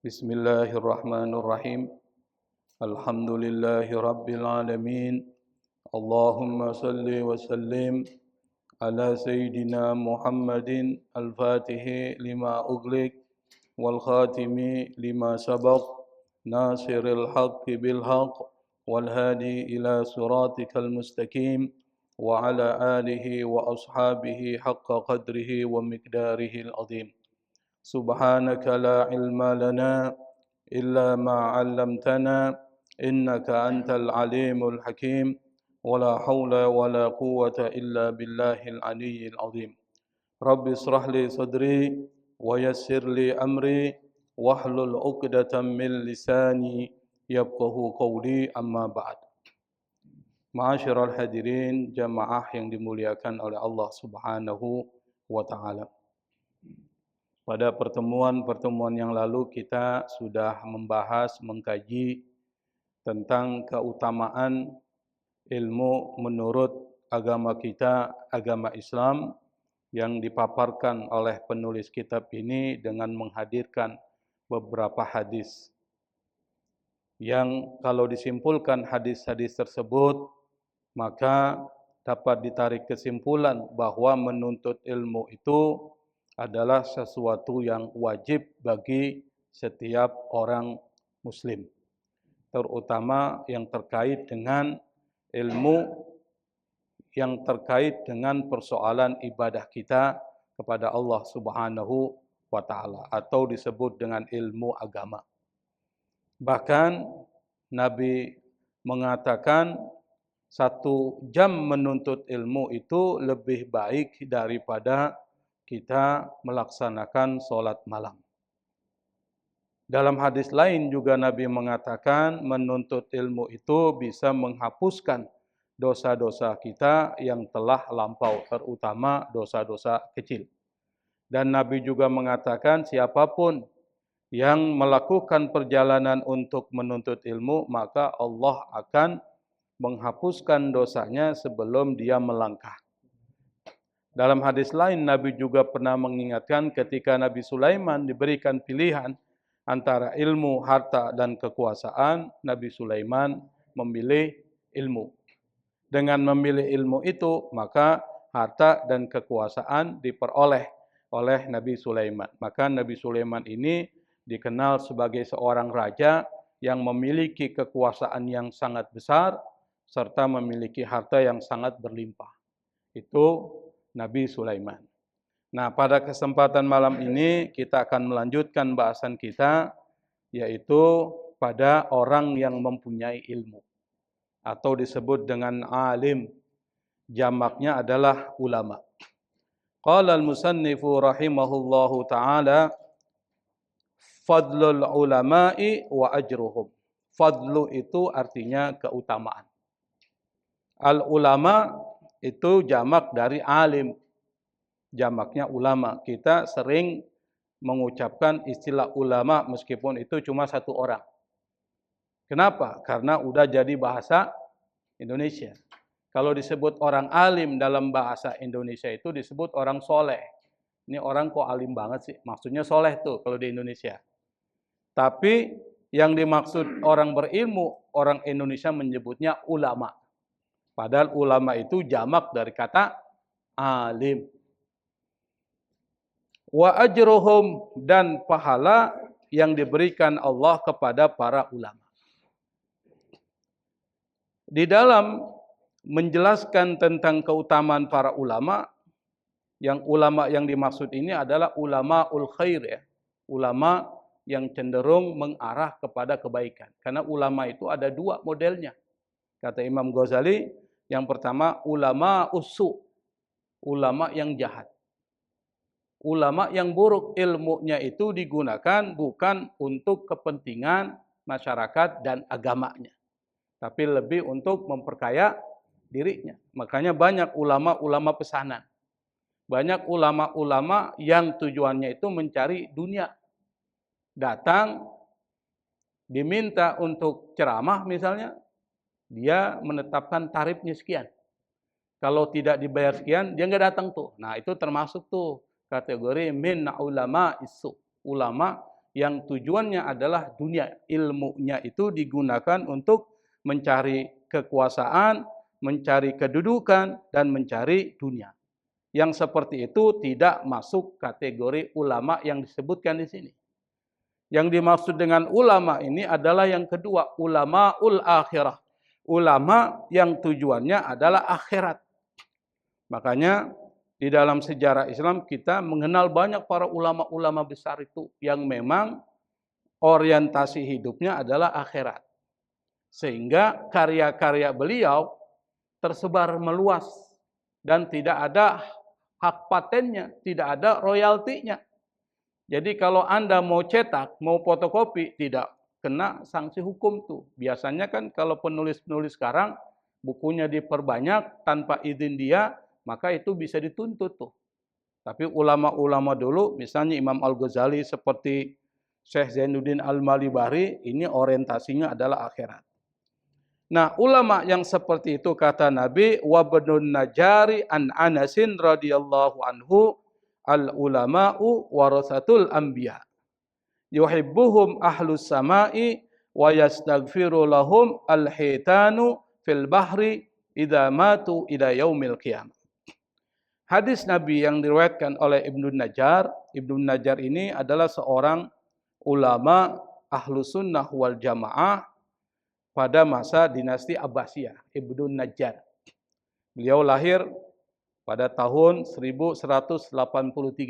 Bismillahirrahmanirrahim. Alhamdulillahi rabbil alamin. Allahumma salli wa sallim ala sayyidina Muhammadin al-Fatihi lima ughliq wal khatimi lima sabaq nasiril haqqi bil haqq wal hadi ila siratikal mustaqim wa ala alihi wa ashabihi haqqa qadrihi wa miqdarihi al-azim. Subhanaka la ilma lana illa ma 'allamtana innaka antal alimul hakim wala haula wala quwwata illa billahil aliyyil azim. Rabbi israh li sadri wa yassir li amri wahlul 'uqdatam min lisani yafqahu qawli amma ba'd. Ma'asyiral hadirin jamaah yang dimuliakan oleh Allah Subhanahu wa taala. Pada pertemuan-pertemuan yang lalu kita sudah membahas, mengkaji tentang keutamaan ilmu menurut agama kita, agama Islam, yang dipaparkan oleh penulis kitab ini dengan menghadirkan beberapa hadis. Yang kalau disimpulkan hadis-hadis tersebut, maka dapat ditarik kesimpulan bahwa menuntut ilmu itu adalah sesuatu yang wajib bagi setiap orang muslim, terutama yang terkait dengan ilmu yang terkait dengan persoalan ibadah kita kepada Allah Subhanahu wa taala atau disebut dengan ilmu agama. Bahkan Nabi mengatakan 1 jam menuntut ilmu itu lebih baik daripada kita melaksanakan sholat malam. Dalam hadis lain juga Nabi mengatakan menuntut ilmu itu bisa menghapuskan dosa-dosa kita yang telah lampau, terutama dosa-dosa kecil. Dan Nabi juga mengatakan siapapun yang melakukan perjalanan untuk menuntut ilmu, maka Allah akan menghapuskan dosanya sebelum dia melangkah. Dalam hadis lain, Nabi juga pernah mengingatkan ketika Nabi Sulaiman diberikan pilihan antara ilmu, harta, dan kekuasaan, Nabi Sulaiman memilih ilmu. Dengan memilih ilmu itu, maka harta dan kekuasaan diperoleh oleh Nabi Sulaiman. Maka Nabi Sulaiman ini dikenal sebagai seorang raja yang memiliki kekuasaan yang sangat besar, serta memiliki harta yang sangat berlimpah. Itu Nabi Sulaiman. Nah, pada kesempatan malam ini kita akan melanjutkan bahasan kita, yaitu pada orang yang mempunyai ilmu atau disebut dengan alim. Jamaknya adalah ulama. Qala al-musannifu rahimahullahu ta'ala, fadlul ulama'i wa ajruhum. Fadlu itu artinya keutamaan. Al-ulama itu jamak dari alim. Jamaknya ulama. Kita sering mengucapkan istilah ulama meskipun itu cuma 1 orang. Kenapa? Karena udah jadi bahasa Indonesia. Kalau disebut orang alim dalam bahasa Indonesia itu disebut orang soleh. Ini orang kok alim banget sih? Maksudnya soleh tuh kalau di Indonesia. Tapi yang dimaksud orang berilmu, orang Indonesia menyebutnya ulama. Padahal ulama itu jamak dari kata alim. Wa ajruhum, dan pahala yang diberikan Allah kepada para ulama. Di dalam menjelaskan tentang keutamaan para ulama, yang dimaksud ini adalah ulamaul khair, ya. Ulama yang cenderung mengarah kepada kebaikan. Karena ulama itu ada 2 modelnya. Kata Imam Ghazali, yang pertama ulama usu, ulama yang jahat. Ulama yang buruk, ilmunya itu digunakan bukan untuk kepentingan masyarakat dan agamanya, tapi lebih untuk memperkaya dirinya. Makanya banyak ulama-ulama pesanan. Banyak ulama-ulama yang tujuannya itu mencari dunia. Datang, diminta untuk ceramah misalnya, dia menetapkan tarifnya sekian. Kalau tidak dibayar sekian, dia nggak datang tuh. Nah, itu termasuk tuh kategori min ulama isu. Ulama yang tujuannya adalah dunia. Ilmunya itu digunakan untuk mencari kekuasaan, mencari kedudukan, dan mencari dunia. Yang seperti itu tidak masuk kategori ulama yang disebutkan di sini. Yang dimaksud dengan ulama ini adalah yang kedua, ulamaul akhirah. Ulama yang tujuannya adalah akhirat. Makanya di dalam sejarah Islam kita mengenal banyak para ulama-ulama besar itu yang memang orientasi hidupnya adalah akhirat. Sehingga karya-karya beliau tersebar meluas dan tidak ada hak patennya, tidak ada royaltinya. Jadi kalau Anda mau cetak, mau fotokopi, tidak kena sanksi hukum tuh. Biasanya kan kalau penulis-penulis sekarang bukunya diperbanyak tanpa izin dia, maka itu bisa dituntut tuh. Tapi ulama-ulama dulu, misalnya Imam Al-Ghazali seperti Syekh Zainuddin Al-Malibari, ini orientasinya adalah akhirat. Nah, ulama yang seperti itu kata Nabi, wa ibnun Najari an Anasin radhiyallahu anhu, al-ulama'u warasatul anbiya. Yuhibbuhum ahlus sama'i wa yastaghfiru lahum al-hitanu fil bahri idza matu ila yaumil qiyamah. Hadis Nabi yang diriwayatkan oleh Ibnu Najjar. Ibnu Najjar ini adalah seorang ulama ahlus sunnah wal jamaah pada masa dinasti Abbasiyah, Ibnu Najjar. Beliau lahir pada tahun 1183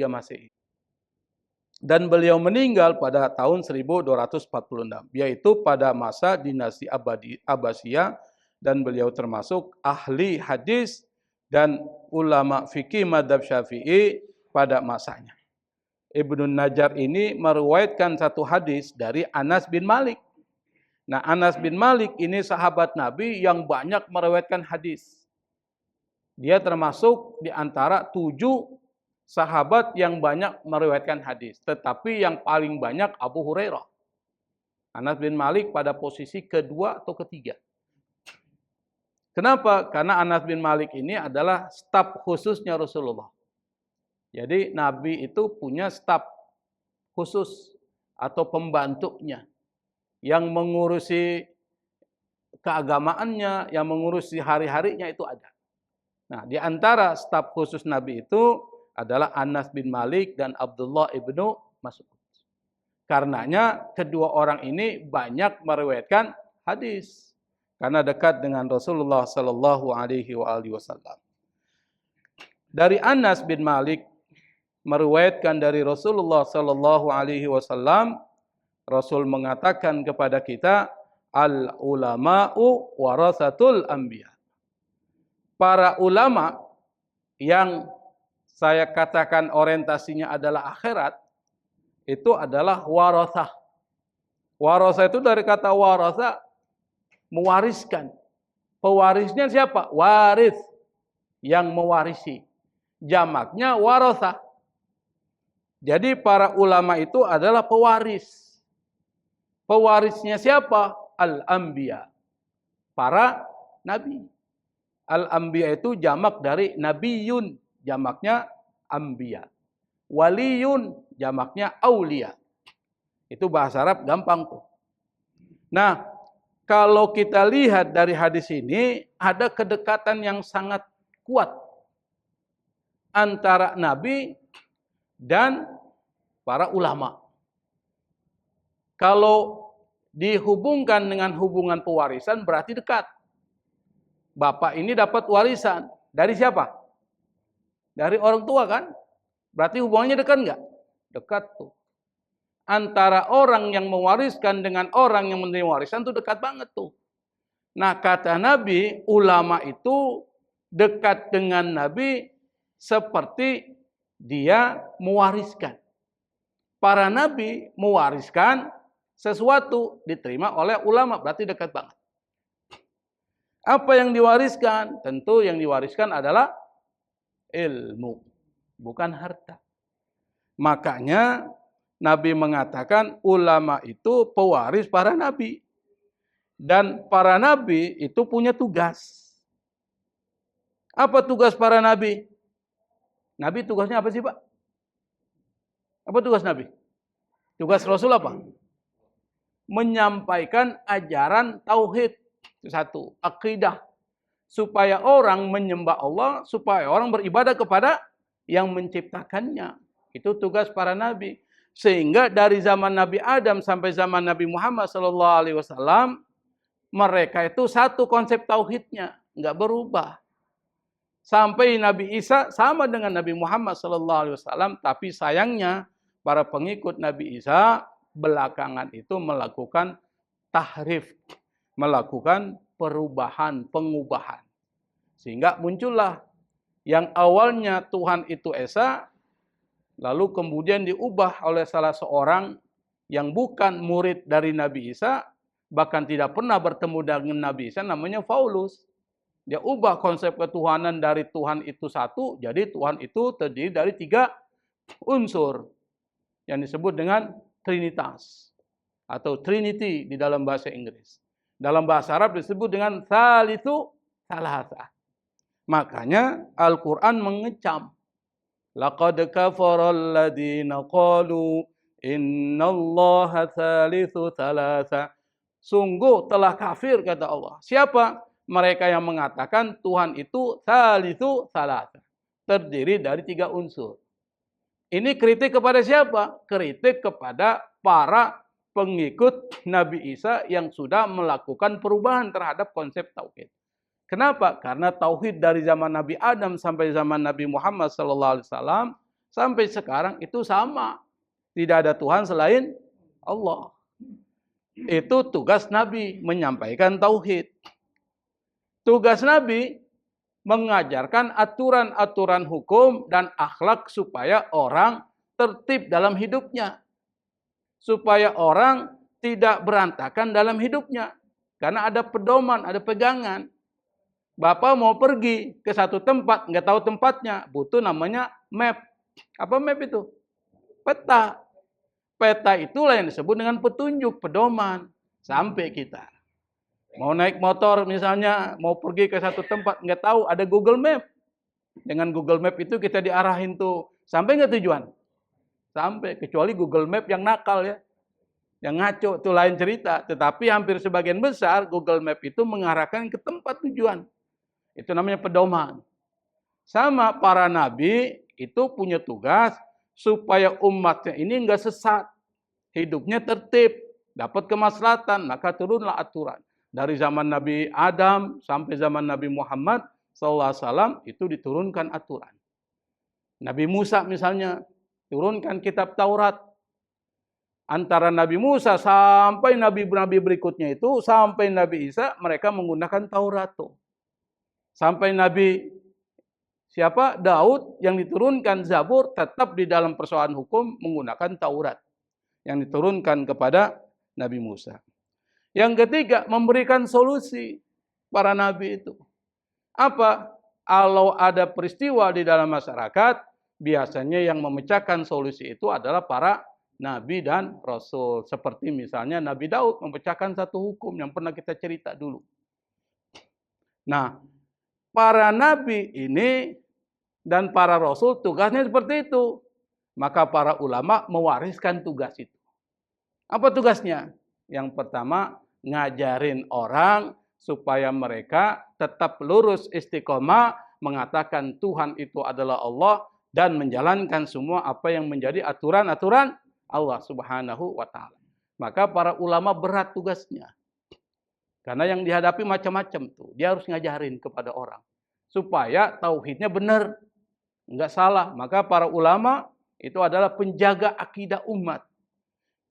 Masehi. Dan beliau meninggal pada tahun 1246, yaitu pada masa dinasti Abbasiyah, dan beliau termasuk ahli hadis dan ulama fikih mazhab Syafi'i pada masanya. Ibnu Najjar ini meriwayatkan satu hadis dari Anas bin Malik. Nah, Anas bin Malik ini sahabat Nabi yang banyak meriwayatkan hadis. Dia termasuk di antara 7 sahabat yang banyak meriwayatkan hadis. Tetapi yang paling banyak Abu Hurairah. Anas bin Malik pada posisi kedua atau ketiga. Kenapa? Karena Anas bin Malik ini adalah staf khususnya Rasulullah. Jadi Nabi itu punya staf khusus atau pembantunya yang mengurusi keagamaannya, yang mengurusi hari-harinya itu ada. Nah, di antara staf khusus Nabi itu adalah Anas bin Malik dan Abdullah ibnu Mas'ud. Karenanya kedua orang ini banyak meriwayatkan hadis karena dekat dengan Rasulullah Sallallahu Alaihi Wasallam. Dari Anas bin Malik meriwayatkan dari Rasulullah Sallallahu Alaihi Wasallam, Rasul mengatakan kepada kita, al ulama'u warasatul anbiya. Para ulama yang saya katakan orientasinya adalah akhirat, itu adalah warasah. Warasah itu dari kata warasah, mewariskan. Pewarisnya siapa? Waris, yang mewarisi. Jamaknya warasah. Jadi para ulama itu adalah pewaris. Pewarisnya siapa? Al-anbiya. Para nabi. Al-anbiya itu jamak dari nabiyun, jamaknya anbiya. Waliyun, jamaknya aulia. Itu bahasa Arab gampang tuh. Nah, kalau kita lihat dari hadis ini, ada kedekatan yang sangat kuat antara nabi dan para ulama. Kalau dihubungkan dengan hubungan pewarisan berarti dekat. Bapak ini dapat warisan dari siapa? Dari orang tua kan? Berarti hubungannya dekat enggak? Dekat tuh. Antara orang yang mewariskan dengan orang yang menerima warisan tuh dekat banget tuh. Nah, kata Nabi, ulama itu dekat dengan Nabi seperti dia mewariskan. Para nabi mewariskan sesuatu diterima oleh ulama, berarti dekat banget. Apa yang diwariskan? Tentu yang diwariskan adalah ilmu, bukan harta. Makanya Nabi mengatakan ulama itu pewaris para nabi. Dan para nabi itu punya tugas. Apa tugas para nabi? Nabi tugasnya apa sih, Pak? Apa tugas nabi? Tugas Rasul apa? Menyampaikan ajaran tauhid. Itu satu, akidah. Supaya orang menyembah Allah, supaya orang beribadah kepada yang menciptakannya. Itu tugas para nabi. Sehingga dari zaman Nabi Adam sampai zaman Nabi Muhammad SAW, mereka itu satu konsep tauhidnya, nggak berubah. Sampai Nabi Isa sama dengan Nabi Muhammad SAW, tapi sayangnya para pengikut Nabi Isa belakangan itu melakukan tahrif, melakukan perubahan, pengubahan. Sehingga muncullah yang awalnya Tuhan itu Esa, lalu kemudian diubah oleh salah seorang yang bukan murid dari Nabi Isa, bahkan tidak pernah bertemu dengan Nabi Isa, namanya Paulus. Dia ubah konsep ketuhanan dari Tuhan itu satu, jadi Tuhan itu terdiri dari 3 unsur yang disebut dengan Trinitas atau Trinity di dalam bahasa Inggris. Dalam bahasa Arab disebut dengan Thalithu Thalatha. Makanya Al-Quran mengecam. Laqad kafara alladhina qalu innallaha thalithu thalatha. Sungguh telah kafir, kata Allah. Siapa? Mereka yang mengatakan Tuhan itu thalithu thalatha. Terdiri dari 3 unsur. Ini kritik kepada siapa? Kritik kepada para pengikut Nabi Isa yang sudah melakukan perubahan terhadap konsep tauhid. Kenapa? Karena tauhid dari zaman Nabi Adam sampai zaman Nabi Muhammad SAW sampai sekarang itu sama. Tidak ada Tuhan selain Allah. Itu tugas Nabi, menyampaikan tauhid. Tugas Nabi mengajarkan aturan-aturan hukum dan akhlak supaya orang tertib dalam hidupnya. Supaya orang tidak berantakan dalam hidupnya. Karena ada pedoman, ada pegangan. Bapak mau pergi ke satu tempat, nggak tahu tempatnya, butuh namanya map. Apa map itu? Peta. Peta itulah yang disebut dengan petunjuk, pedoman. Sampai kita. Mau naik motor misalnya, mau pergi ke satu tempat, nggak tahu, ada Google Map. Dengan Google Map itu kita diarahin tuh. Sampai nggak tujuan? Sampai, kecuali Google Map yang nakal ya. Yang ngaco, itu lain cerita. Tetapi hampir sebagian besar Google Map itu mengarahkan ke tempat tujuan. Itu namanya pedoman. Sama para nabi itu punya tugas supaya umatnya ini enggak sesat. Hidupnya tertib, dapat kemaslahatan, maka turunlah aturan. Dari zaman Nabi Adam sampai zaman Nabi Muhammad SAW itu diturunkan aturan. Nabi Musa misalnya turunkan kitab Taurat. Antara Nabi Musa sampai nabi-nabi berikutnya itu, sampai Nabi Isa, mereka menggunakan Taurat tuh. Sampai Nabi siapa? Daud yang diturunkan Zabur tetap di dalam persoalan hukum menggunakan Taurat yang diturunkan kepada Nabi Musa. Yang ketiga, memberikan solusi para nabi itu. Apa? Kalau ada peristiwa di dalam masyarakat, biasanya yang memecahkan solusi itu adalah para nabi dan rasul. Seperti misalnya Nabi Daud memecahkan satu hukum yang pernah kita cerita dulu. Nah, para nabi ini dan para rasul tugasnya seperti itu. Maka para ulama mewariskan tugas itu. Apa tugasnya? Yang pertama, ngajarin orang supaya mereka tetap lurus istiqomah, mengatakan Tuhan itu adalah Allah dan menjalankan semua apa yang menjadi aturan-aturan Allah Subhanahu wa taala. Maka para ulama berat tugasnya. Karena yang dihadapi macam-macam tuh. Dia harus ngajarin kepada orang supaya tauhidnya benar, enggak salah. Maka para ulama itu adalah penjaga akidah umat.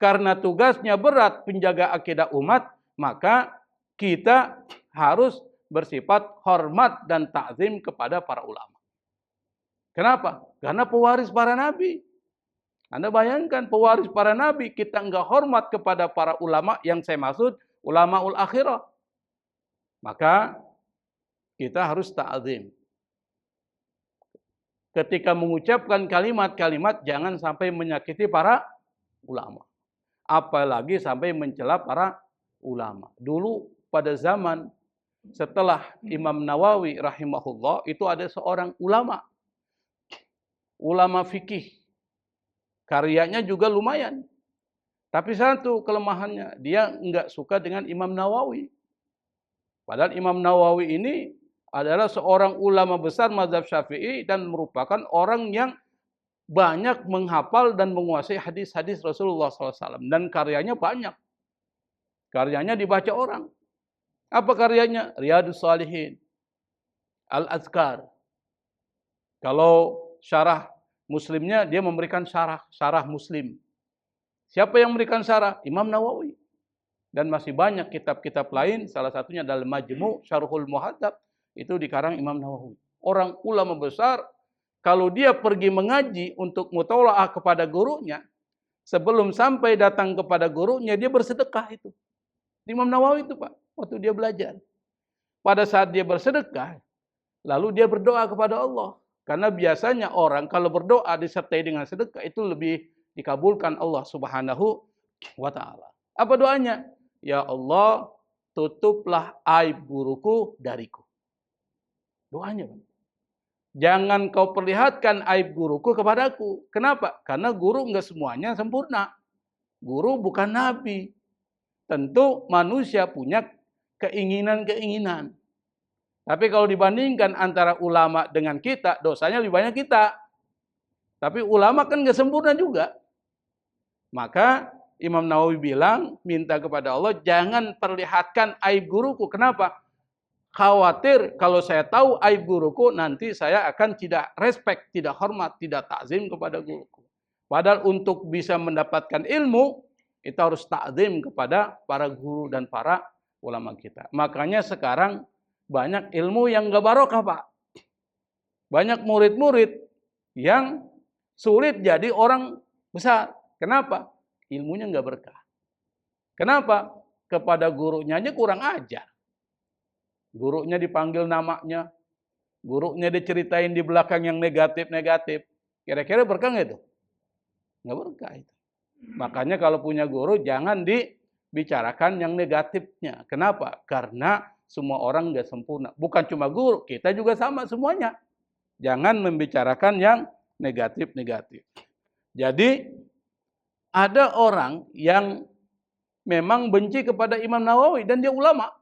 Karena tugasnya berat penjaga akidah umat, maka kita harus bersifat hormat dan takzim kepada para ulama. Kenapa? Karena pewaris para nabi. Anda bayangkan pewaris para nabi, kita enggak hormat kepada para ulama, yang saya maksud ulamaul akhirah. Maka kita harus takzim. Ketika mengucapkan kalimat-kalimat jangan sampai menyakiti para ulama. Apalagi sampai mencela para ulama. Dulu pada zaman setelah Imam Nawawi rahimahullah itu ada seorang ulama. Ulama fikih. Karyanya juga lumayan. Tapi satu kelemahannya, dia enggak suka dengan Imam Nawawi. Padahal Imam Nawawi ini adalah seorang ulama besar mazhab Syafi'i dan merupakan orang yang banyak menghafal dan menguasai hadis-hadis Rasulullah SAW. Dan karyanya banyak. Karyanya dibaca orang. Apa karyanya? Riyadhus Shalihin, Al-Azkar. Kalau syarah Muslimnya, dia memberikan syarah Muslim. Siapa yang memberikan syarah? Imam Nawawi. Dan masih banyak kitab-kitab lain, salah satunya adalah Majmu' Syarhul Muhadzab, itu dikarang Imam Nawawi. Orang ulama besar, kalau dia pergi mengaji untuk mutola'ah kepada gurunya, sebelum sampai datang kepada gurunya, dia bersedekah itu. Imam Nawawi itu Pak, waktu dia belajar. Pada saat dia bersedekah, lalu dia berdoa kepada Allah. Karena biasanya orang kalau berdoa disertai dengan sedekah, itu lebih dikabulkan Allah Subhanahu wa Ta'ala. Apa doanya? Ya Allah, tutuplah aib guruku dariku. Doanya. Jangan kau perlihatkan aib guruku kepadaku. Kenapa? Karena guru enggak semuanya sempurna. Guru bukan nabi. Tentu manusia punya keinginan-keinginan. Tapi kalau dibandingkan antara ulama dengan kita, dosanya lebih banyak kita. Tapi ulama kan enggak sempurna juga. Maka Imam Nawawi bilang, minta kepada Allah, jangan perlihatkan aib guruku. Kenapa? Khawatir kalau saya tahu aib guruku, nanti saya akan tidak respect, tidak hormat, tidak takzim kepada guruku. Padahal untuk bisa mendapatkan ilmu, kita harus takzim kepada para guru dan para ulama kita. Makanya sekarang banyak ilmu yang gak barokah Pak. Banyak murid-murid yang sulit jadi orang besar. Kenapa? Ilmunya nggak berkah. Kenapa? Kepada gurunya aja kurang ajar. Gurunya dipanggil namanya. Gurunya diceritain di belakang yang negatif-negatif. Kira-kira berkah nggak itu? Nggak berkah itu. Makanya kalau punya guru jangan dibicarakan yang negatifnya. Kenapa? Karena semua orang nggak sempurna. Bukan cuma guru, kita juga sama semuanya. Jangan membicarakan yang negatif-negatif. Jadi ada orang yang memang benci kepada Imam Nawawi dan dia ulama.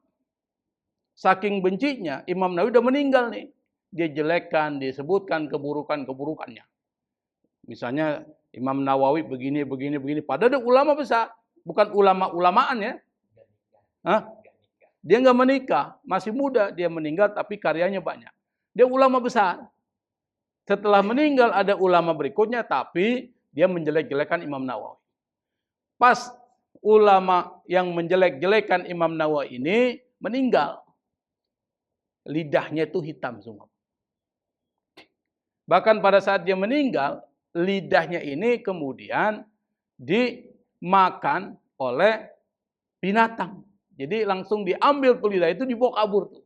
Saking bencinya, Imam Nawawi udah meninggal nih. Dia jelekkan, disebutkan keburukan-keburukannya. Misalnya Imam Nawawi begini. Padahal dia ulama besar. Bukan ulama-ulamaan ya. Hah? Dia nggak menikah. Masih muda dia meninggal tapi karyanya banyak. Dia ulama besar. Setelah meninggal ada ulama berikutnya tapi dia menjelek-jelekan Imam Nawawi. Pas ulama yang menjelek-jelekan Imam Nawawi ini meninggal. Lidahnya itu hitam semua. Bahkan pada saat dia meninggal, lidahnya ini kemudian dimakan oleh binatang. Jadi langsung diambil tuh lidah itu dibawa kabur tuh.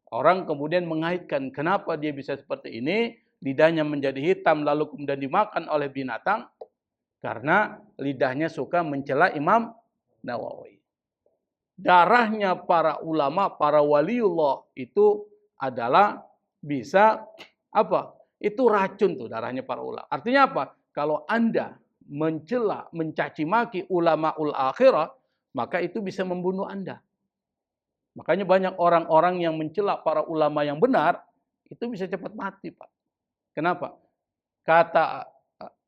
Orang kemudian mengaitkan kenapa dia bisa seperti ini, lidahnya menjadi hitam lalu kemudian dimakan oleh binatang. Karena lidahnya suka mencela Imam Nawawi. Darahnya para ulama, para waliullah itu adalah bisa apa? Itu racun tuh darahnya para ulama. Artinya apa? Kalau Anda mencela, mencaci maki ulamaul akhirah, maka itu bisa membunuh Anda. Makanya banyak orang-orang yang mencela para ulama yang benar, itu bisa cepat mati, Pak. Kenapa? Kata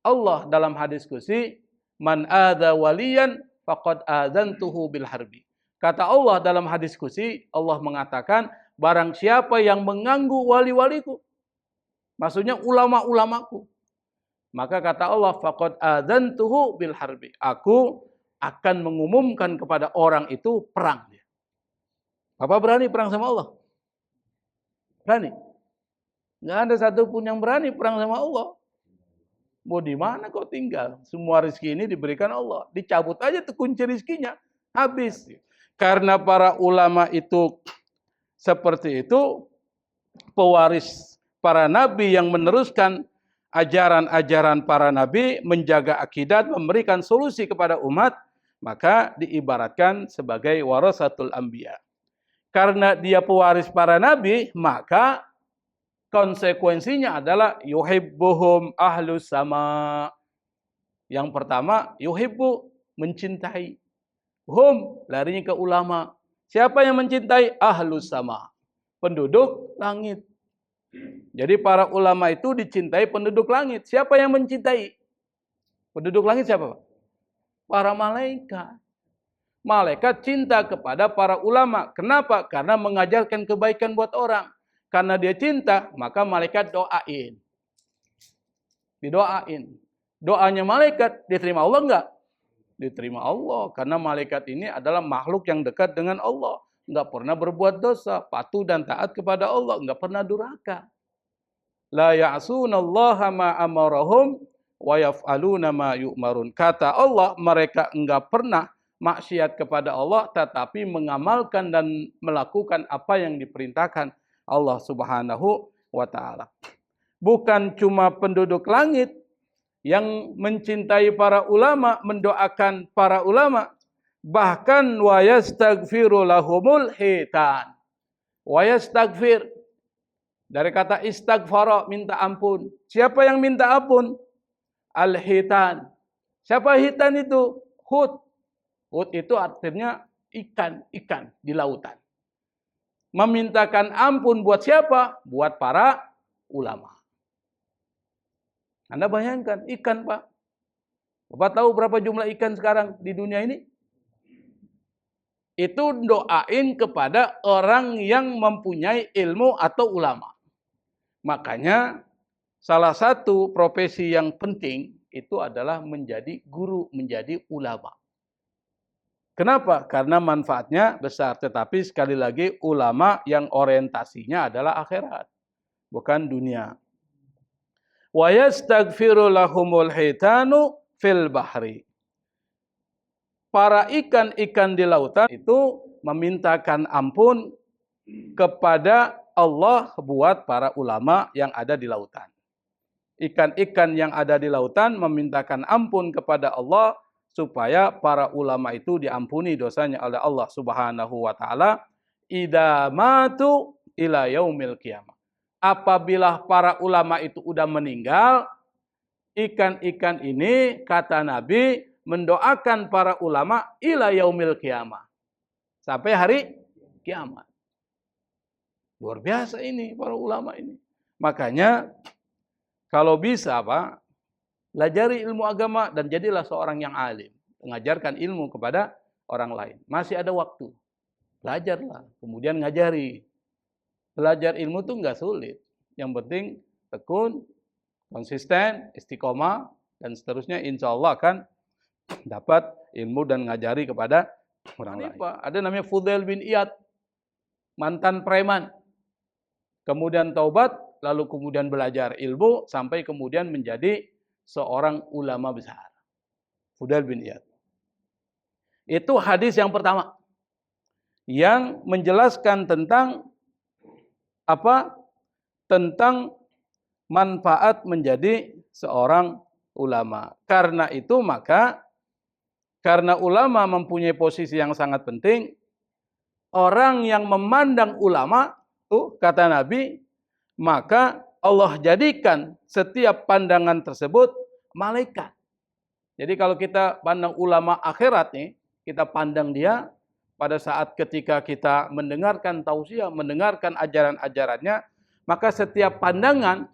Allah dalam hadis qudsi, man adza waliyan faqad adzantuhu bil harbi. Kata Allah dalam hadis qudsi, Allah mengatakan, barang siapa yang mengganggu wali-waliku, maksudnya ulama-ulamaku, maka kata Allah, faqad adzantuhu bil harbi. Aku akan mengumumkan kepada orang itu perang. Bapak berani perang sama Allah? Berani? Nggak ada satupun yang berani perang sama Allah. Mau di mana kau tinggal? Semua rezeki ini diberikan Allah. Dicabut aja tuh kunci rezekinya. Habis. Karena para ulama itu seperti itu, pewaris para nabi yang meneruskan ajaran-ajaran para nabi, menjaga akidat, memberikan solusi kepada umat, maka diibaratkan sebagai warasatul anbiya. Karena dia pewaris para nabi, maka konsekuensinya adalah yuhibbuhum ahlus sama. Yang pertama, yuhibbu, mencintai. Hum, larinya ke ulama. Siapa yang mencintai? Ahlus sama, penduduk langit. Jadi para ulama itu dicintai penduduk langit. Siapa yang mencintai? Penduduk langit siapa, Pak? Para malaikat. Malaikat cinta kepada para ulama. Kenapa? Karena mengajarkan kebaikan buat orang. Karena dia cinta, maka malaikat doain. Didoain. Doanya malaikat diterima Allah enggak? Diterima Allah. Karena malaikat ini adalah makhluk yang dekat dengan Allah. Enggak pernah berbuat dosa. Patuh dan taat kepada Allah. Enggak pernah durhaka. La ya'sunallaha ma amarahum wa yaf'aluna ma yu'marun. Kata Allah, mereka enggak pernah maksiat kepada Allah, tetapi mengamalkan dan melakukan apa yang diperintahkan Allah Subhanahu wa ta'ala. Bukan cuma penduduk langit yang mencintai para ulama, mendoakan para ulama, bahkan wa yastaghfiru lahumul hitan. Wa yastaghfir, dari kata istaghfara, minta ampun. Siapa yang minta ampun? Al-hitan. Siapa hitan itu? Hud. Hud itu artinya ikan di lautan. Memintakan ampun buat siapa? Buat para ulama. Anda bayangkan, ikan, Pak. Bapak tahu berapa jumlah ikan sekarang di dunia ini? Itu doain kepada orang yang mempunyai ilmu atau ulama. Makanya salah satu profesi yang penting itu adalah menjadi guru, menjadi ulama. Kenapa? Karena manfaatnya besar. Tetapi sekali lagi ulama yang orientasinya adalah akhirat, bukan dunia. Wa yastaghfiru lahumul hitanu fil bahri. Para ikan-ikan di lautan itu memintakan ampun kepada Allah buat para ulama yang ada di lautan. Ikan-ikan yang ada di lautan memintakan ampun kepada Allah supaya para ulama itu diampuni dosanya oleh Allah Subhanahu wa taala idza matu ila yaumil qiyamah. Apabila para ulama itu udah meninggal, ikan-ikan ini kata Nabi mendoakan para ulama ila yaumil qiyamah, sampai hari kiamat. Luar biasa ini para ulama ini. Makanya kalau bisa, Pak, pelajari ilmu agama dan jadilah seorang yang alim, mengajarkan ilmu kepada orang lain. Masih ada waktu. Belajarlah, kemudian ngajari. Belajar ilmu itu enggak sulit. Yang penting tekun, konsisten, istiqomah, dan seterusnya, insya Allah akan dapat ilmu dan ngajari kepada orang lain. Ada namanya Fudail bin Iyad, mantan preman. Kemudian taubat, lalu kemudian belajar ilmu, sampai kemudian menjadi seorang ulama besar. Fudail bin Iyad. Itu hadis yang pertama yang menjelaskan tentang apa? Tentang manfaat menjadi seorang ulama. Karena itu maka karena ulama mempunyai posisi yang sangat penting, orang yang memandang ulama, kata Nabi, maka Allah jadikan setiap pandangan tersebut malaikat. Jadi kalau kita pandang ulama akhirat nih, kita pandang dia pada saat ketika kita mendengarkan tausiah, mendengarkan ajaran-ajarannya, maka setiap pandangan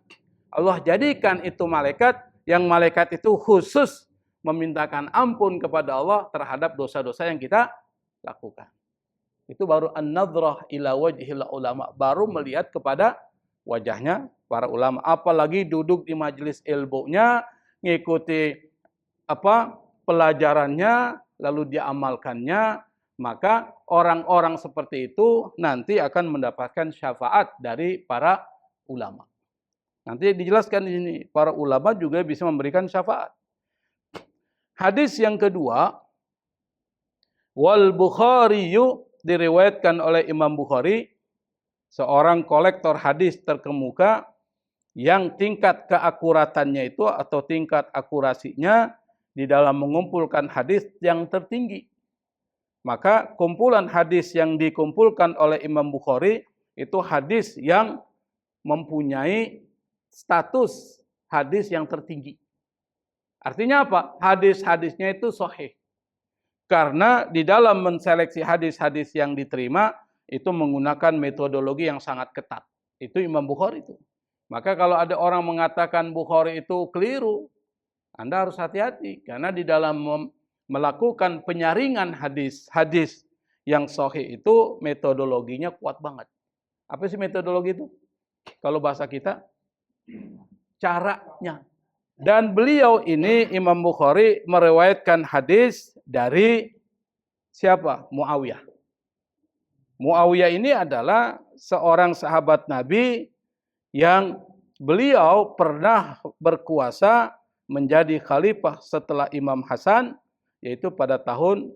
Allah jadikan itu malaikat, yang malaikat itu khusus memintakan ampun kepada Allah terhadap dosa-dosa yang kita lakukan. Itu baru an-nadhrah ila wajhil ulama, baru melihat kepada wajahnya para ulama. Apalagi duduk di majelis ilmunya, ngikuti pelajarannya, lalu diamalkannya, maka orang-orang seperti itu nanti akan mendapatkan syafaat dari para ulama. Nanti dijelaskan di sini, para ulama juga bisa memberikan syafaat. Hadis yang kedua, wal Bukhari diriwayatkan oleh Imam Bukhari, seorang kolektor hadis terkemuka yang tingkat keakuratannya itu atau tingkat akurasinya di dalam mengumpulkan hadis yang tertinggi. Maka kumpulan hadis yang dikumpulkan oleh Imam Bukhari itu hadis yang mempunyai status hadis yang tertinggi. Artinya apa? Hadis-hadisnya itu sahih. Karena di dalam menseleksi hadis-hadis yang diterima itu menggunakan metodologi yang sangat ketat. Itu Imam Bukhari itu. Maka kalau ada orang mengatakan Bukhari itu keliru, Anda harus hati-hati. Karena di dalam melakukan penyaringan hadis-hadis yang sahih itu metodologinya kuat banget. Apa sih metodologi itu? Kalau bahasa kita, caranya. Dan beliau ini, Imam Bukhari, meriwayatkan hadis dari siapa? Muawiyah. Muawiyah ini adalah seorang sahabat Nabi yang beliau pernah berkuasa menjadi khalifah setelah Imam Hasan, yaitu pada tahun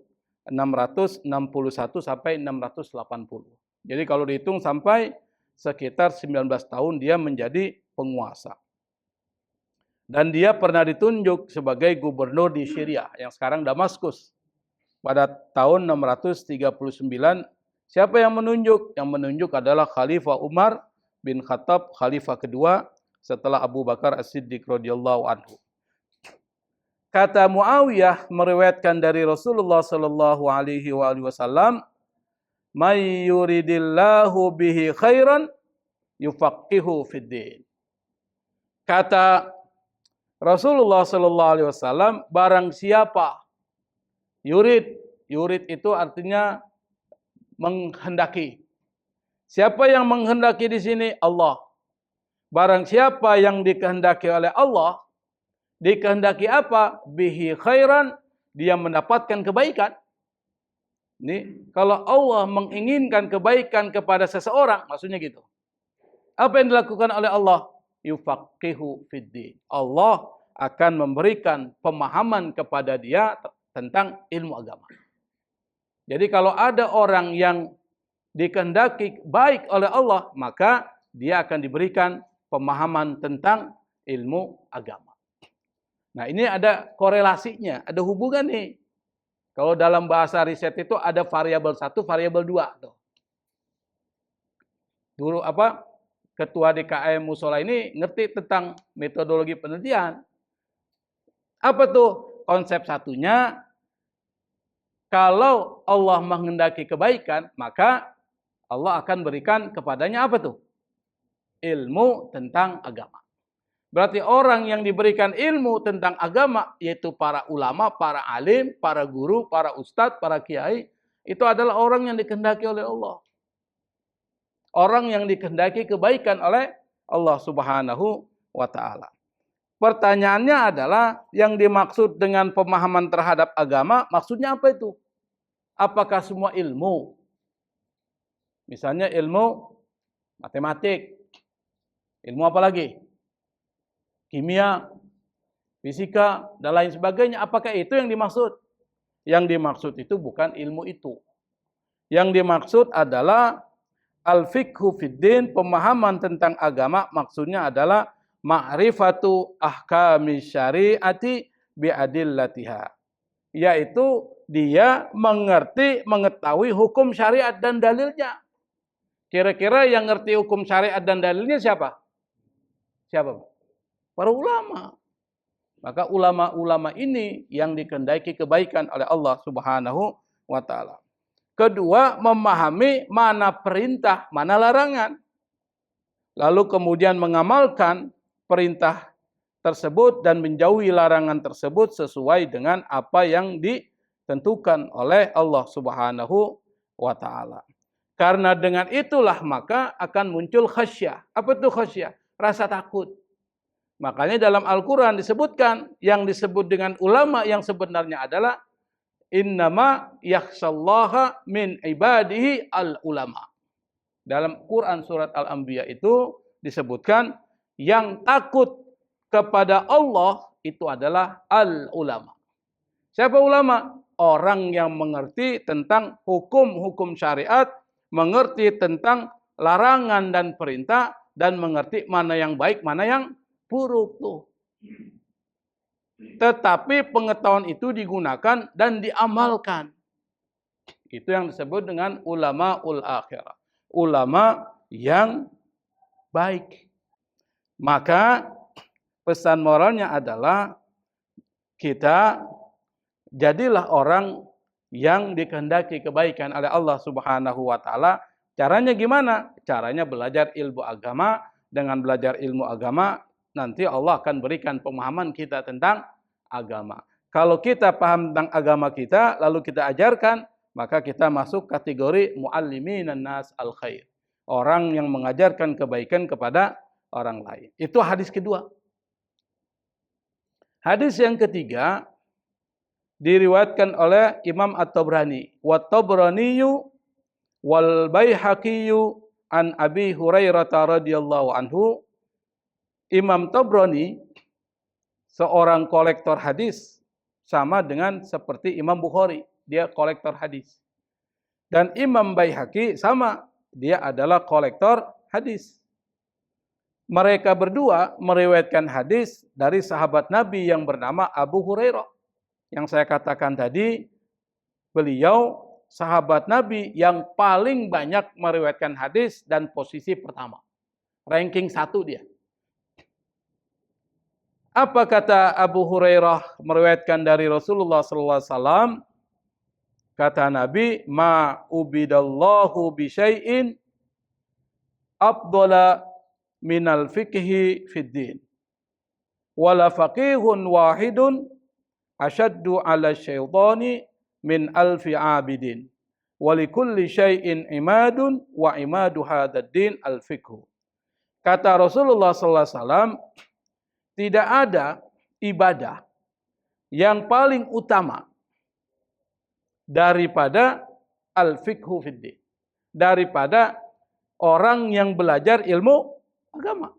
661 sampai 680. Jadi kalau dihitung sampai sekitar 19 tahun dia menjadi penguasa. Dan dia pernah ditunjuk sebagai gubernur di Syria yang sekarang Damaskus. Pada tahun 639, siapa yang menunjuk? Yang menunjuk adalah Khalifah Umar bin Khattab, khalifah kedua setelah Abu Bakar As-Siddiq radhiyallahu anhu. Kata Muawiyah meriwayatkan dari Rasulullah sallallahu alaihi wasallam, "May yuridillahu bihi khairan yufaqihu fid din." Kata Rasulullah sallallahu alaihi wasallam, barang siapa yurid itu artinya menghendaki. Siapa yang menghendaki di sini? Allah. Barang siapa yang dikehendaki oleh Allah, dikehendaki apa? Bihi khairan, dia mendapatkan kebaikan. Ini kalau Allah menginginkan kebaikan kepada seseorang, maksudnya gitu. Apa yang dilakukan oleh Allah? Yufaqihu fiddin. Allah akan memberikan pemahaman kepada dia tentang ilmu agama. Jadi kalau ada orang yang dikehendaki baik oleh Allah, maka dia akan diberikan pemahaman tentang ilmu agama. Nah, ini ada korelasinya, ada hubungan nih. Kalau dalam bahasa riset itu ada variabel 1, variabel 2. Dulu Ketua DKM Musola ini ngerti tentang metodologi penelitian. Apa tuh? Konsep satunya, kalau Allah menghendaki kebaikan, maka Allah akan berikan kepadanya apa tuh? Ilmu tentang agama. Berarti orang yang diberikan ilmu tentang agama, yaitu para ulama, para alim, para guru, para ustadz, para kiai, itu adalah orang yang dikehendaki oleh Allah. Orang yang dikehendaki kebaikan oleh Allah Subhanahu wa ta'ala. Pertanyaannya adalah, yang dimaksud dengan pemahaman terhadap agama, maksudnya apa itu? Apakah semua ilmu? Misalnya ilmu matematik. Ilmu apa lagi? Kimia, fisika, dan lain sebagainya. Apakah itu yang dimaksud? Yang dimaksud itu bukan ilmu itu. Yang dimaksud adalah al-fiqhu fiddin, pemahaman tentang agama, maksudnya adalah ma'rifatu ahkami syariati bi'adillatiha. Yaitu dia mengetahui hukum syariat dan dalilnya. Kira-kira yang ngerti hukum syariat dan dalilnya siapa? Siapa? Para ulama. Maka ulama-ulama ini yang dikehendaki kebaikan oleh Allah Subhanahu wa ta'ala. Kedua, memahami mana perintah, mana larangan. Lalu kemudian mengamalkan perintah tersebut dan menjauhi larangan tersebut sesuai dengan apa yang ditentukan oleh Allah Subhanahu wa ta'ala. Karena dengan itulah maka akan muncul khasyah. Apa itu khasyah? Rasa takut. Makanya dalam Al-Quran disebutkan, yang disebut dengan ulama yang sebenarnya adalah innama yakhshallaha min ibadihi al-ulama. Dalam Quran surat Al-Anbiya itu disebutkan yang takut kepada Allah itu adalah al-ulama. Siapa ulama? Orang yang mengerti tentang hukum-hukum syariat, mengerti tentang larangan dan perintah, dan mengerti mana yang baik, mana yang buruk tuh. Tetapi pengetahuan itu digunakan dan diamalkan. Itu yang disebut dengan ulama-ul akhirah. Ulama yang baik. Maka pesan moralnya adalah kita jadilah orang yang dikehendaki kebaikan oleh Allah Subhanahu wa taala. Caranya gimana? Caranya belajar ilmu agama. Dengan belajar ilmu agama, nanti Allah akan berikan pemahaman kita tentang agama. Kalau kita paham tentang agama kita, lalu kita ajarkan, maka kita masuk kategori mualliminan nas al khair. Orang yang mengajarkan kebaikan kepada orang lain. Itu hadis kedua. Hadis yang ketiga diriwayatkan oleh Imam At-Tabrani. Wa Tabraniyu wal Baihaqi an Abi Hurairah radhiyallahu anhu. Imam Tabrani seorang kolektor hadis, sama dengan seperti Imam Bukhari, dia kolektor hadis. Dan Imam Baihaqi sama, dia adalah kolektor hadis. Mereka berdua meriwayatkan hadis dari sahabat Nabi yang bernama Abu Hurairah. Yang saya katakan tadi, beliau sahabat Nabi yang paling banyak meriwayatkan hadis dan posisi pertama. Ranking 1 dia. Apa kata Abu Hurairah meriwayatkan dari Rasulullah sallallahu alaihi wasallam? Kata Nabi, "Ma ubidallahu bi syai'in afdala minal fiqhi fid din. Wala faqihun wahidun asyaddu 'ala syaitani min alfi 'abidin. Walikulli syai'in imadun wa imadu hadzal din al-fiqhu." Kata Rasulullah sallallahu alaihi wasallam, tidak ada ibadah yang paling utama daripada al-fiqhu fid din, daripada orang yang belajar ilmu agama.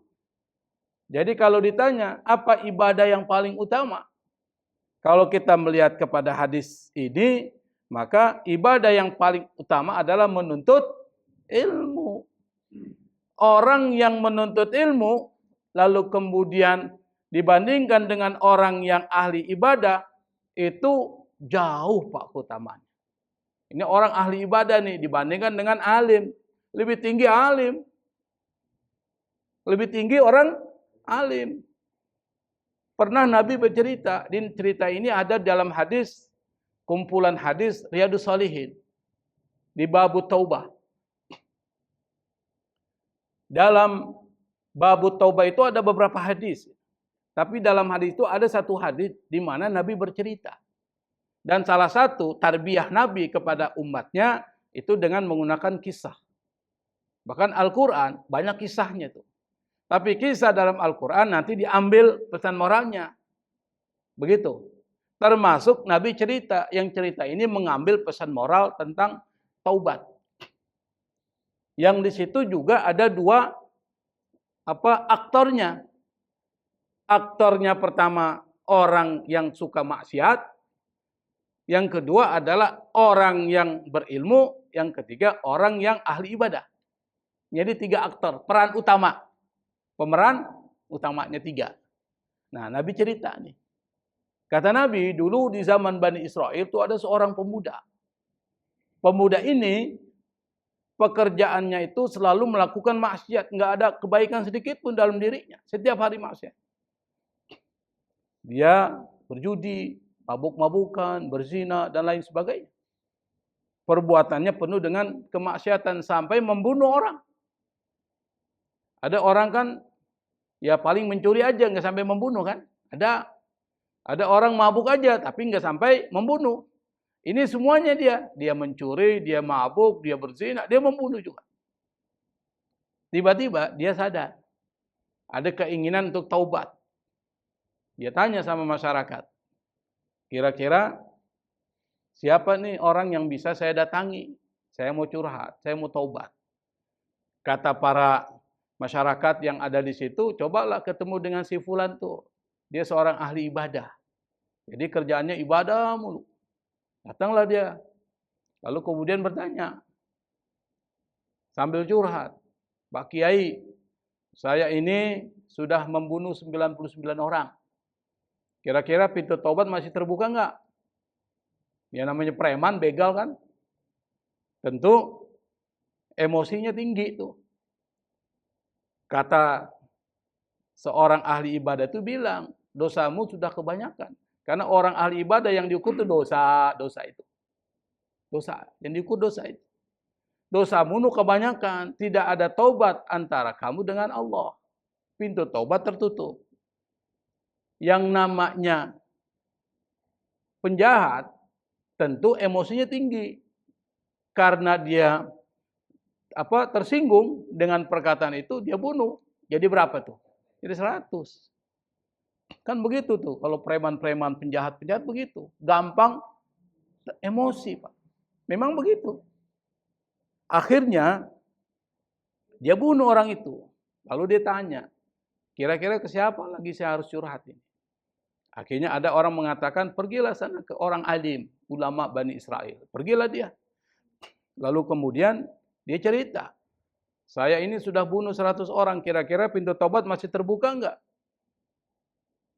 Jadi kalau ditanya apa ibadah yang paling utama, kalau kita melihat kepada hadis ini, maka ibadah yang paling utama adalah menuntut ilmu. Orang yang menuntut ilmu lalu kemudian dibandingkan dengan orang yang ahli ibadah, itu jauh Pak keutamaannya. Ini orang ahli ibadah nih dibandingkan dengan alim. Lebih tinggi alim. Lebih tinggi orang alim. Pernah Nabi bercerita, dan cerita ini ada dalam hadis, kumpulan hadis Riyadhus Shalihin, di Babu Taubah. Dalam Babu Taubah itu ada beberapa hadis. Tapi dalam hadis itu ada satu hadis di mana Nabi bercerita. Dan salah satu tarbiyah Nabi kepada umatnya itu dengan menggunakan kisah. Bahkan Al-Quran banyak kisahnya tuh. Tapi kisah dalam Al-Quran nanti diambil pesan moralnya. Begitu. Termasuk Nabi cerita. Yang cerita ini mengambil pesan moral tentang taubat. Yang di situ juga ada dua aktornya. Aktornya pertama orang yang suka maksiat. Yang kedua adalah orang yang berilmu. Yang ketiga orang yang ahli ibadah. Jadi 3 aktor, peran utama. Pemeran utamanya 3. Nah, Nabi cerita nih. Kata Nabi, dulu di zaman Bani Israel itu ada seorang pemuda. Pemuda ini pekerjaannya itu selalu melakukan maksiat. Nggak ada kebaikan sedikit pun dalam dirinya. Setiap hari maksiat. Dia berjudi, mabuk-mabukan, berzina, dan lain sebagainya. Perbuatannya penuh dengan kemaksiatan sampai membunuh orang. Ada orang kan, ya paling mencuri aja, nggak sampai membunuh kan. Ada orang mabuk aja, tapi nggak sampai membunuh. Ini semuanya dia. Dia mencuri, dia mabuk, dia berzina, dia membunuh juga. Tiba-tiba dia sadar. Ada keinginan untuk taubat. Dia tanya sama masyarakat. Kira-kira siapa nih orang yang bisa saya datangi? Saya mau curhat, saya mau taubat. Kata para masyarakat yang ada di situ, cobalah ketemu dengan si fulan tuh. Dia seorang ahli ibadah. Jadi kerjaannya ibadah mulu. Datanglah dia. Lalu kemudian bertanya. Sambil curhat. Pak Kiai, saya ini sudah membunuh 99 orang. Kira-kira pintu taubat masih terbuka enggak? Ya namanya preman, begal kan. Tentu emosinya tinggi tuh. Kata seorang ahli ibadah itu bilang, dosamu sudah kebanyakan. Karena orang ahli ibadah yang diukur itu dosa itu. Dosa, yang diukur dosa itu. Dosa bunuh kebanyakan, tidak ada taubat antara kamu dengan Allah. Pintu taubat tertutup. Yang namanya penjahat tentu emosinya tinggi. Karena dia tersinggung dengan perkataan itu, dia bunuh. Jadi berapa tuh? Jadi 100. Kan begitu tuh, kalau preman-preman, penjahat-penjahat begitu. Gampang emosi, Pak. Memang begitu. Akhirnya, dia bunuh orang itu. Lalu dia tanya, kira-kira ke siapa lagi saya harus curhat ini? Akhirnya ada orang mengatakan, pergilah sana ke orang alim, ulama Bani Israel. Pergilah dia. Lalu kemudian dia cerita, saya ini sudah bunuh 100 orang, kira-kira pintu taubat masih terbuka enggak?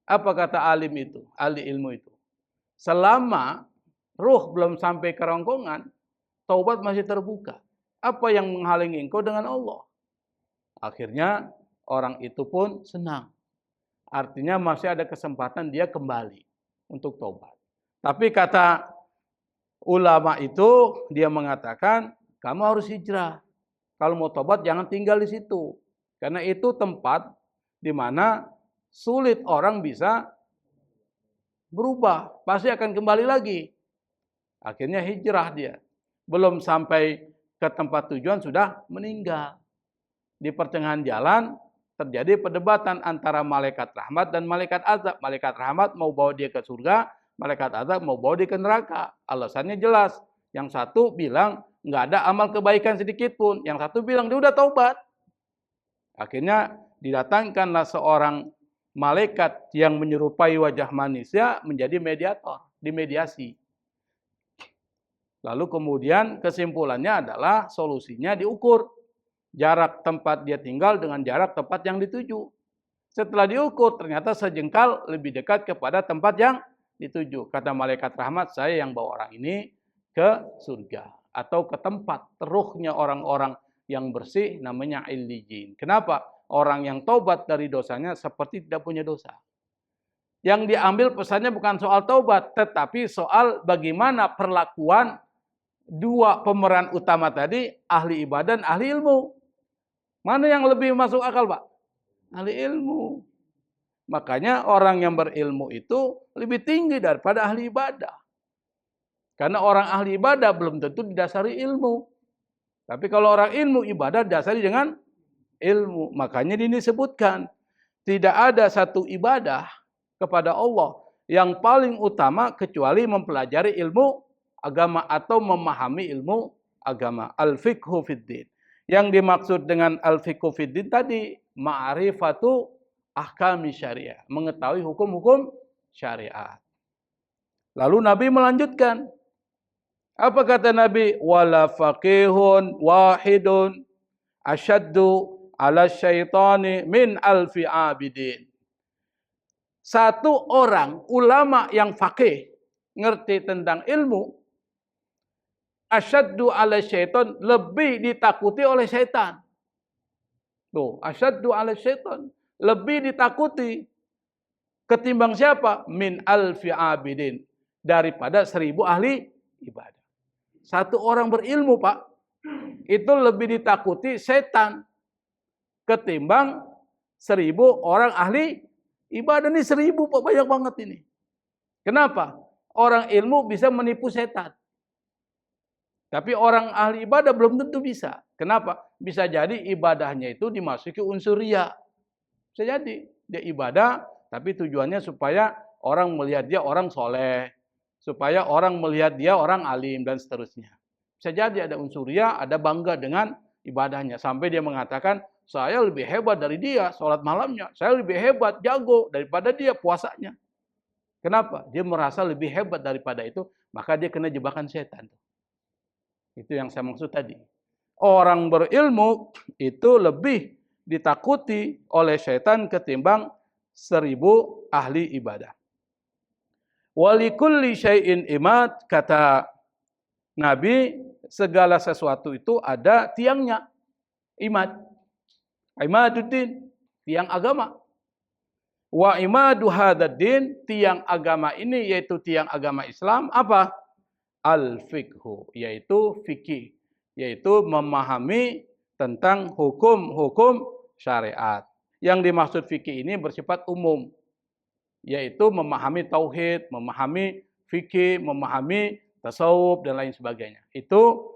Apa kata alim itu, ahli ilmu itu? Selama ruh belum sampai kerongkongan, taubat masih terbuka. Apa yang menghalangi engkau dengan Allah? Akhirnya orang itu pun senang. Artinya masih ada kesempatan dia kembali untuk taubat. Tapi kata ulama itu, dia mengatakan, kamu harus hijrah. Kalau mau tobat jangan tinggal di situ. Karena itu tempat di mana sulit orang bisa berubah. Pasti akan kembali lagi. Akhirnya hijrah dia. Belum sampai ke tempat tujuan sudah meninggal. Di pertengahan jalan terjadi perdebatan antara malaikat rahmat dan malaikat azab. Malaikat rahmat mau bawa dia ke surga. Malaikat azab mau bawa dia ke neraka. Alasannya jelas. Yang satu bilang nggak ada amal kebaikan sedikit pun. Yang satu bilang dia udah taubat. Akhirnya didatangkanlah seorang malaikat yang menyerupai wajah manusia menjadi mediator, dimediasi. Lalu kemudian kesimpulannya adalah solusinya diukur. Jarak tempat dia tinggal dengan jarak tempat yang dituju. Setelah diukur ternyata sejengkal lebih dekat kepada tempat yang dituju. Kata malaikat rahmat, saya yang bawa orang ini ke surga. Atau ke tempat ruhnya orang-orang yang bersih namanya illijin. Kenapa? Orang yang taubat dari dosanya seperti tidak punya dosa. Yang diambil pesannya bukan soal taubat, tetapi soal bagaimana perlakuan dua pemeran utama tadi, ahli ibadah dan ahli ilmu. Mana yang lebih masuk akal, Pak? Ahli ilmu. Makanya orang yang berilmu itu lebih tinggi daripada ahli ibadah. Karena orang ahli ibadah belum tentu didasari ilmu. Tapi kalau orang ilmu ibadah didasari dengan ilmu. Makanya ini disebutkan, tidak ada satu ibadah kepada Allah yang paling utama kecuali mempelajari ilmu agama atau memahami ilmu agama. Al-fiqhu fiddin. Yang dimaksud dengan al-fiqhu fiddin tadi, ma'rifatu ahkami syariah. Mengetahui hukum-hukum syariat. Lalu Nabi melanjutkan. Apa kata Nabi? Wala faqihun wahidun asyaddu ala syaitani min alfi abidin. Satu orang ulama yang faqih, ngerti tentang ilmu, asyaddu ala syaitan, lebih ditakuti oleh syaitan. Tuh, asyaddu ala syaitan, lebih ditakuti ketimbang siapa? Min alfi abidin, daripada 1000 ahli ibadah. Satu orang berilmu, Pak, itu lebih ditakuti setan ketimbang 1000 orang ahli ibadah. Ini 1000, Pak, banyak banget ini. Kenapa? Orang ilmu bisa menipu setan. Tapi orang ahli ibadah belum tentu bisa. Kenapa? Bisa jadi ibadahnya itu dimasuki unsur riya. Bisa jadi dia ibadah, tapi tujuannya supaya orang melihat dia orang soleh. Supaya orang melihat dia orang alim dan seterusnya. Bisa jadi ada unsur riya, ada bangga dengan ibadahnya. Sampai dia mengatakan, saya lebih hebat dari dia sholat malamnya. Saya lebih hebat, jago daripada dia puasanya. Kenapa? Dia merasa lebih hebat daripada itu. Maka dia kena jebakan setan. Itu yang saya maksud tadi. Orang berilmu itu lebih ditakuti oleh setan ketimbang 1000 ahli ibadah. Walikulli syai'in imad, kata Nabi, segala sesuatu itu ada tiangnya. Imad. Imaduddin, tiang agama. Wa imadu hadzal din, tiang agama ini yaitu tiang agama Islam apa? al-fiqhu, yaitu fikih, yaitu memahami tentang hukum-hukum syariat. Yang dimaksud fikih ini bersifat umum, yaitu memahami tauhid, memahami fikih, memahami tasawuf dan lain sebagainya. Itu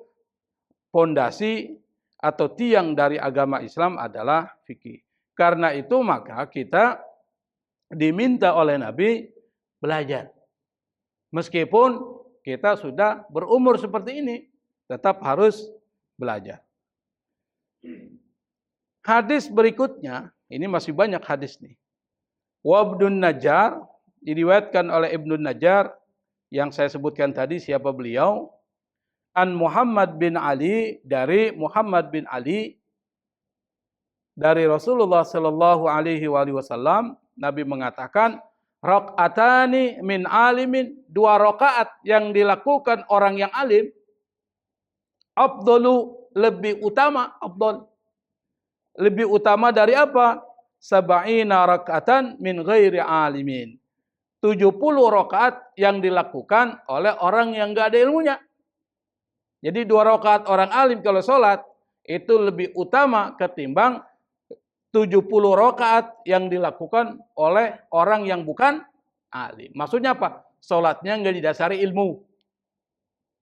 pondasi atau tiang dari agama Islam adalah fikih. Karena itu maka kita diminta oleh Nabi belajar. Meskipun kita sudah berumur seperti ini, tetap harus belajar. Hadis berikutnya, ini masih banyak hadis nih. Wabdun Najjar, diriwayatkan oleh Ibnu Najjar, yang saya sebutkan tadi siapa beliau, an Muhammad bin Ali, dari Muhammad bin Ali, dari Rasulullah sallallahu alaihi wasallam, Nabi mengatakan, rakaatani min alimin, 2 rakaat yang dilakukan orang yang alim, afdalu, lebih utama, afdal, lebih utama dari apa? Sab'ina rakaatan min ghairi alimin. 70 rakaat yang dilakukan oleh orang yang enggak ada ilmunya. Jadi 2 rakaat orang alim kalau sholat itu lebih utama ketimbang 70 rakaat yang dilakukan oleh orang yang bukan alim. Maksudnya apa? Sholatnya enggak didasari ilmu.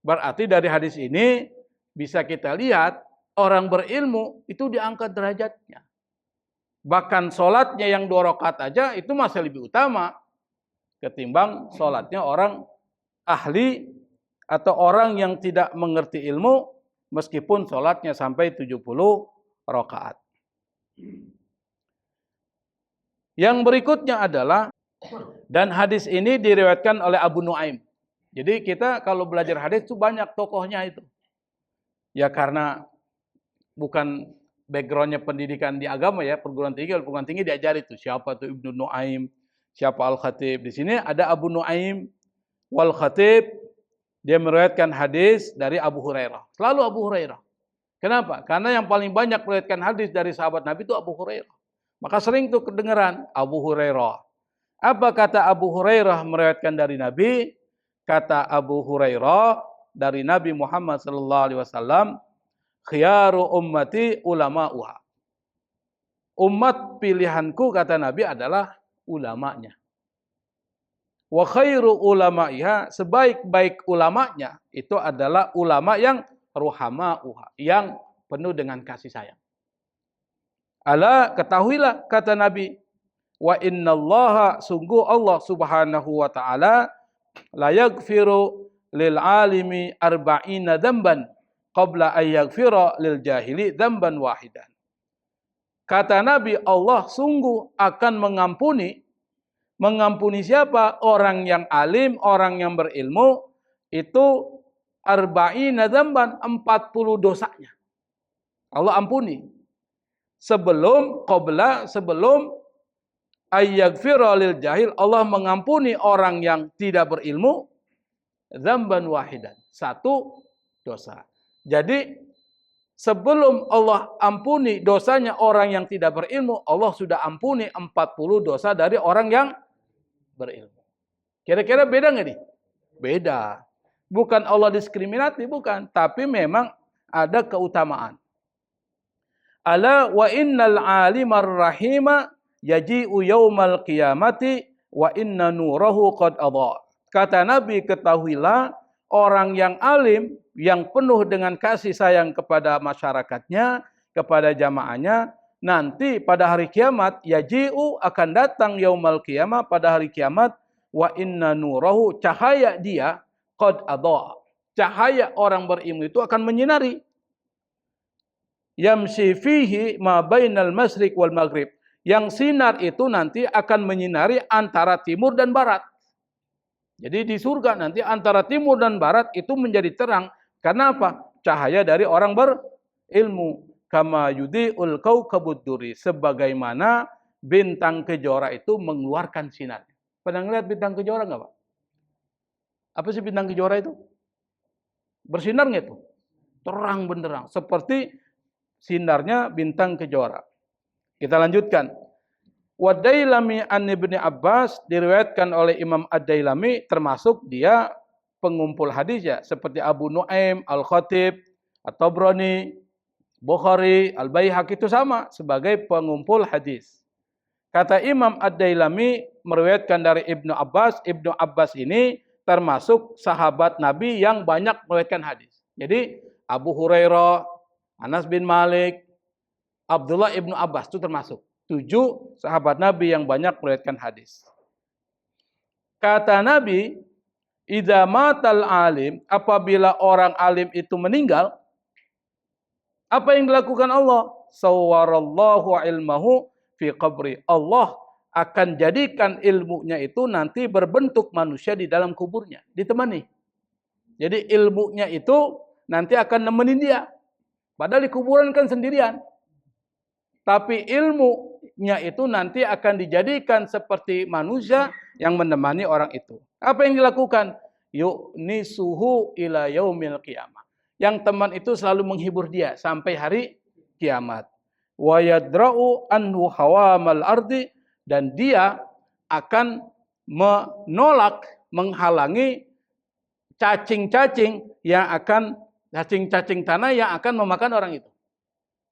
Berarti dari hadis ini bisa kita lihat orang berilmu itu diangkat derajatnya. Bahkan sholatnya yang 2 rakaat aja itu masih lebih utama ketimbang sholatnya orang ahli atau orang yang tidak mengerti ilmu meskipun sholatnya sampai 70 rakaat. Yang berikutnya adalah, dan hadis ini diriwayatkan oleh Abu Nuaim. Jadi kita kalau belajar hadis itu banyak tokohnya itu. Ya karena bukan backgroundnya pendidikan di agama ya, perguruan tinggi diajari itu. Siapa tuh Ibnu Nuaim, siapa Al-Khatib. Di sini ada Abu Nuaim wal Khatib, dia meriwayatkan hadis dari Abu Hurairah. Selalu Abu Hurairah. Kenapa? Karena yang paling banyak meriwayatkan hadis dari sahabat Nabi itu Abu Hurairah. Maka sering tuh kedengeran Abu Hurairah. Apa kata Abu Hurairah meriwayatkan dari Nabi? Kata Abu Hurairah dari Nabi Muhammad sallallahu alaihi wasallam, khiyaru ummati ulama'uha. Umat pilihanku kata Nabi adalah ulamanya. Wa khairu ulama'iha, sebaik-baik ulamanya itu adalah ulama yang ruhama'uha, yang penuh dengan kasih sayang. Ala, ketahuilah kata Nabi, wa innallaha, sungguh Allah subhanahu wa ta'ala, la yaghfiru lil alimi arba'ina dzamban qabla an yaghfira lil jahili dzamban wahidan. Kata Nabi, Allah sungguh akan mengampuni siapa? Orang yang alim, orang yang berilmu, itu arba'ina dzamban, 40 dosanya. Allah ampuni. Sebelum ayyaghfira lil jahil, Allah mengampuni orang yang tidak berilmu dzamban wahidan, 1 dosa. Jadi sebelum Allah ampuni dosanya orang yang tidak berilmu, Allah sudah ampuni 40 dosa dari orang yang berilmu. Kira-kira beda nggak nih? Beda. Bukan Allah diskriminatif, bukan. Tapi memang ada keutamaan. Ala wa innal alimar rahima yaji'u yaumal qiyamati wa inna nurahu qad adha. Kata Nabi, ketahuilah orang yang alim, yang penuh dengan kasih sayang kepada masyarakatnya, kepada jamaahnya, nanti pada hari kiamat, yaji'u, akan datang yaumal qiyamah, pada hari kiamat, wa inna nurahu, cahaya dia, qad adha. Cahaya orang berilmu itu akan menyinari. Yamshi fihi ma bainal masyriq wal maghrib. Yang sinar itu nanti akan menyinari antara timur dan barat. Jadi di surga nanti antara timur dan barat itu menjadi terang. Karena apa? Cahaya dari orang berilmu. Kama yudhi'ul kawkabud duri. Sebagaimana bintang kejora itu mengeluarkan sinar. Pernah ngeliat bintang kejora nggak Pak? Apa sih bintang kejora itu? Bersinar nggak itu? Terang benderang. Seperti sinarnya bintang kejora. Kita lanjutkan. Wadailami an Ibnu Abbas, diriwayatkan oleh Imam Ad-Dailami, termasuk dia pengumpul hadis ya, seperti Abu Nuaim, Al-Khatib, At-Tabrani, Bukhari, Al-Baihaqi itu sama sebagai pengumpul hadis. Kata Imam Ad-Dailami meriwayatkan dari Ibnu Abbas ini termasuk sahabat Nabi yang banyak meriwayatkan hadis. Jadi Abu Hurairah, Anas bin Malik, Abdullah Ibnu Abbas itu termasuk 7 sahabat Nabi yang banyak meriwayatkan hadis. Kata Nabi, idza matal alim, apabila orang alim itu meninggal, apa yang dilakukan Allah? Sawwarallahu ilmahu fi qabri. Allah akan jadikan ilmunya itu nanti berbentuk manusia di dalam kuburnya, ditemani. Jadi ilmunya itu nanti akan nemenin dia. Padahal di kuburan kan sendirian. Tapi ilmunya itu nanti akan dijadikan seperti manusia yang menemani orang itu. Apa yang dilakukan? Yu'nisuhu ila yaumil qiyamah. Yang teman itu selalu menghibur dia sampai hari kiamat. Wa yadra'u anhu hawamal ardi, dan dia akan menolak, menghalangi cacing-cacing tanah yang akan memakan orang itu.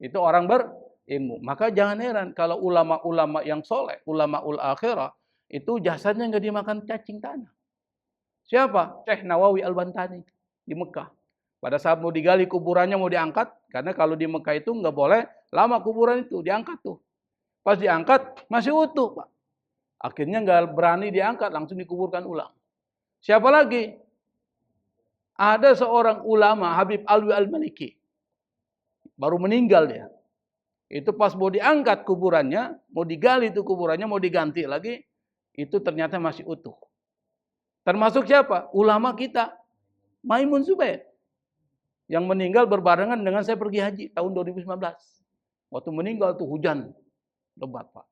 Itu orang berilmu. Maka jangan heran kalau ulama-ulama yang soleh, ulama-ul akhirah, itu jasadnya nggak dimakan cacing tanah. Siapa? Syekh Nawawi Al-Bantani di Mekah. Pada saat mau digali kuburannya mau diangkat, karena kalau di Mekah itu nggak boleh lama kuburan itu, diangkat tuh. Pas diangkat masih utuh, Pak. Akhirnya nggak berani diangkat, langsung dikuburkan ulang. Siapa lagi? Ada seorang ulama, Habib Alwi Al-Maliki. Baru meninggal dia. Itu pas mau diangkat kuburannya, mau digali itu kuburannya, mau diganti lagi, itu ternyata masih utuh. Termasuk siapa? Ulama kita, Maimun Zubair. Yang meninggal berbarengan dengan saya pergi haji tahun 2019. Waktu meninggal tuh hujan lebat, Pak.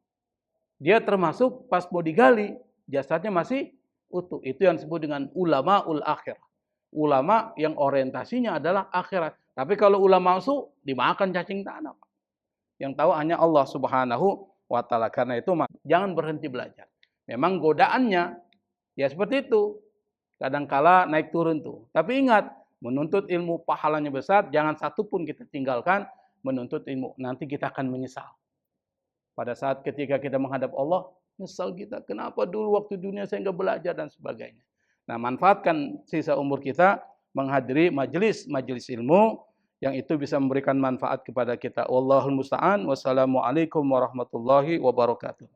Dia termasuk pas mau digali, jasadnya masih utuh. Itu yang disebut dengan ulama-ul akhir. Ulama yang orientasinya adalah akhirat. Tapi kalau ulama palsu, dimakan cacing tanah, Pak. Yang tahu hanya Allah Subhanahu wa Ta'ala. Karena itu jangan berhenti belajar. Memang godaannya ya seperti itu. Kadangkala naik turun tuh. Tapi ingat, menuntut ilmu pahalanya besar. Jangan satu pun kita tinggalkan menuntut ilmu. Nanti kita akan menyesal. Pada saat ketika kita menghadap Allah, nyesal kita. Kenapa dulu waktu dunia saya nggak belajar dan sebagainya. Nah, manfaatkan sisa umur kita menghadiri majelis ilmu yang itu bisa memberikan manfaat kepada kita. Wallahul musta'an. Wassalamualaikum warahmatullahi wabarakatuh.